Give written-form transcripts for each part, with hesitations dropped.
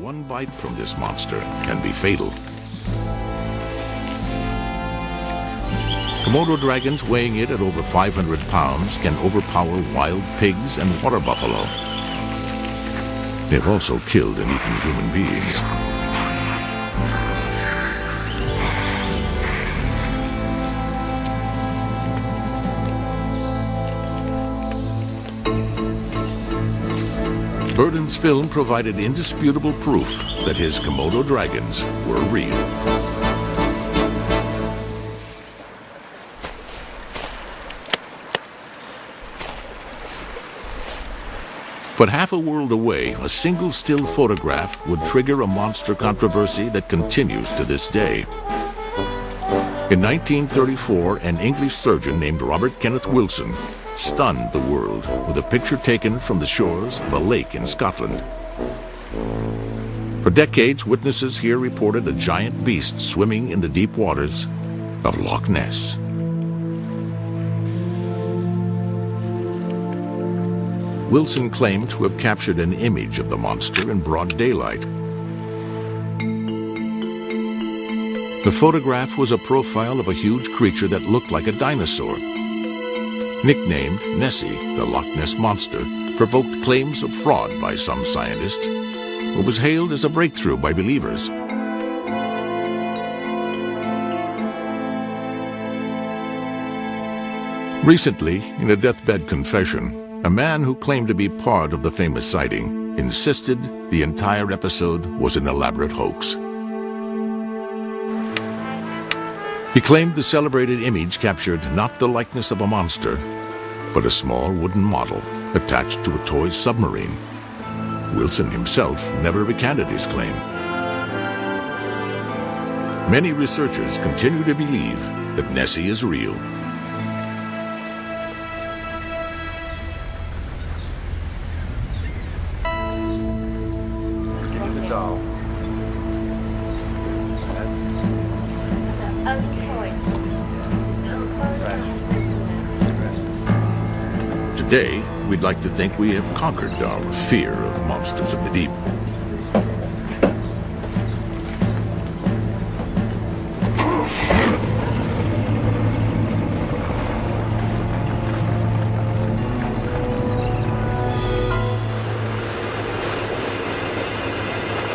One bite from this monster can be fatal. Komodo dragons weighing it at over 500 pounds can overpower wild pigs and water buffalo. They've also killed and eaten human beings. Burden's film provided indisputable proof that his Komodo dragons were real. But half a world away, a single still photograph would trigger a monster controversy that continues to this day. In 1934, an English surgeon named Robert Kenneth Wilson stunned the world with a picture taken from the shores of a lake in Scotland. For decades, witnesses here reported a giant beast swimming in the deep waters of Loch Ness. Wilson claimed to have captured an image of the monster in broad daylight. The photograph was a profile of a huge creature that looked like a dinosaur. Nicknamed Nessie, the Loch Ness Monster, provoked claims of fraud by some scientists, but was hailed as a breakthrough by believers. Recently, in a deathbed confession, a man who claimed to be part of the famous sighting insisted the entire episode was an elaborate hoax. He claimed the celebrated image captured not the likeness of a monster, but a small wooden model attached to a toy submarine. Wilson himself never recanted his claim. Many researchers continue to believe that Nessie is real. Today, we'd like to think we have conquered our fear of monsters of the deep.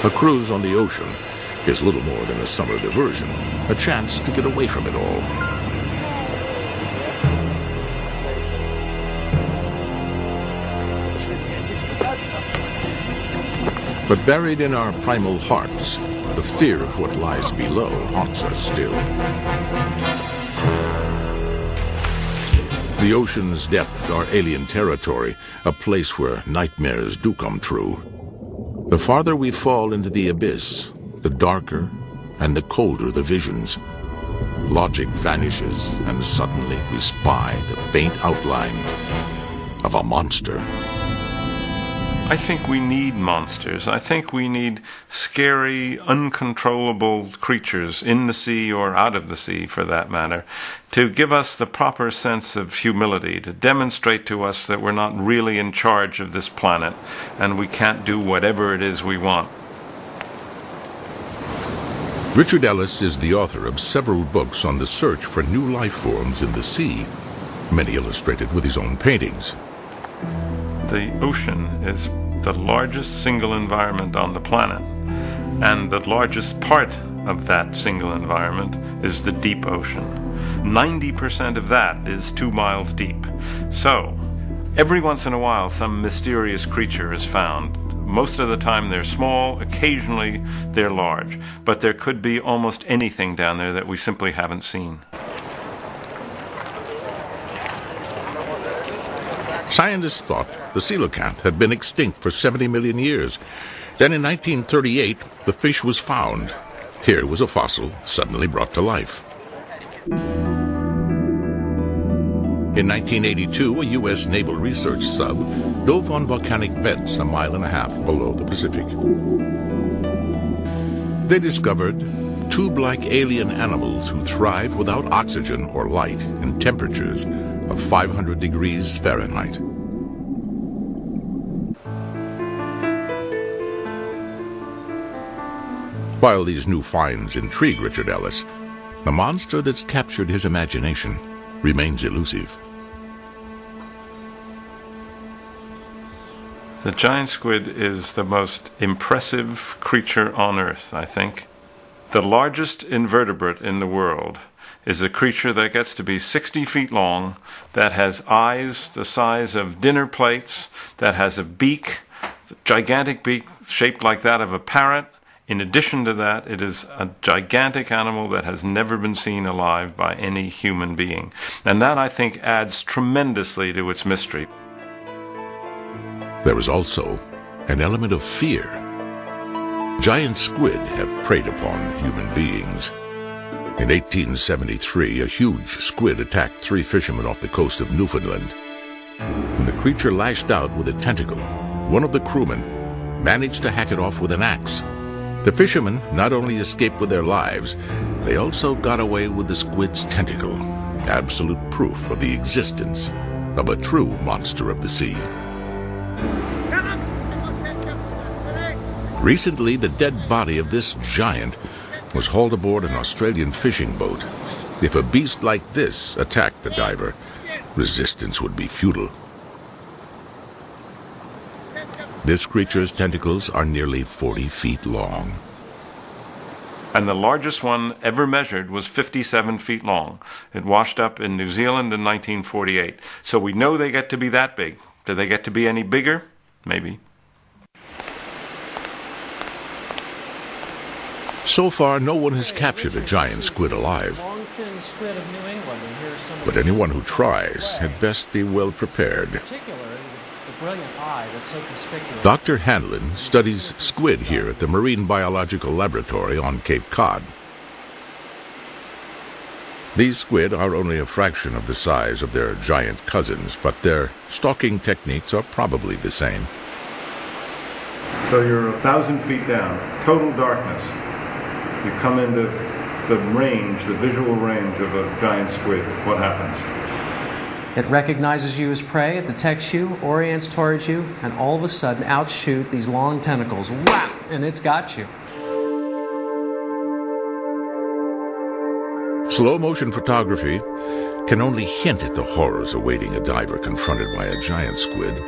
A cruise on the ocean is little more than a summer diversion, a chance to get away from it all. But buried in our primal hearts, the fear of what lies below haunts us still. The ocean's depths are alien territory, a place where nightmares do come true. The farther we fall into the abyss, the darker and the colder the visions. Logic vanishes, and suddenly we spy the faint outline of a monster. I think we need monsters. I think we need scary, uncontrollable creatures in the sea or out of the sea, for that matter, to give us the proper sense of humility, to demonstrate to us that we're not really in charge of this planet and we can't do whatever it is we want. Richard Ellis is the author of several books on the search for new life forms in the sea, many illustrated with his own paintings. The ocean is the largest single environment on the planet, and the largest part of that single environment is the deep ocean. 90% of that is 2 miles deep. So, every once in a while, some mysterious creature is found. Most of the time they're small, occasionally they're large, but there could be almost anything down there that we simply haven't seen. Scientists thought the coelacanth had been extinct for 70 million years. Then in 1938, the fish was found. Here was a fossil suddenly brought to life. In 1982, a U.S. naval research sub dove on volcanic vents 1.5 miles below the Pacific. They discovered tube-like alien animals who thrive without oxygen or light in temperatures of 500 degrees Fahrenheit. While these new finds intrigue Richard Ellis, the monster that's captured his imagination remains elusive. The giant squid is the most impressive creature on Earth, I think. The largest invertebrate in the world is a creature that gets to be 60 feet long, that has eyes the size of dinner plates, that has a beak, gigantic beak shaped like that of a parrot. In addition to that, it is a gigantic animal that has never been seen alive by any human being. And that, I think, adds tremendously to its mystery. There is also an element of fear. Giant squid have preyed upon human beings. In 1873, a huge squid attacked 3 fishermen off the coast of Newfoundland. When the creature lashed out with a tentacle, one of the crewmen managed to hack it off with an axe. The fishermen not only escaped with their lives, they also got away with the squid's tentacle, absolute proof of the existence of a true monster of the sea. Recently, the dead body of this giant was hauled aboard an Australian fishing boat. If a beast like this attacked the diver, resistance would be futile. This creature's tentacles are nearly 40 feet long. And the largest one ever measured was 57 feet long. It washed up in New Zealand in 1948. So we know they get to be that big. Do they get to be any bigger? Maybe. So far, no one has captured a giant squid alive. But anyone who tries had best be well prepared. Dr. Hanlon studies squid here at the Marine Biological Laboratory on Cape Cod. These squid are only a fraction of the size of their giant cousins, but their stalking techniques are probably the same. So you're 1,000 feet down, total darkness. You come into the range, the visual range of a giant squid. What happens? It recognizes you as prey, it detects you, orients towards you, and all of a sudden out shoot these long tentacles. Whap! And it's got you. Slow motion photography can only hint at the horrors awaiting a diver confronted by a giant squid.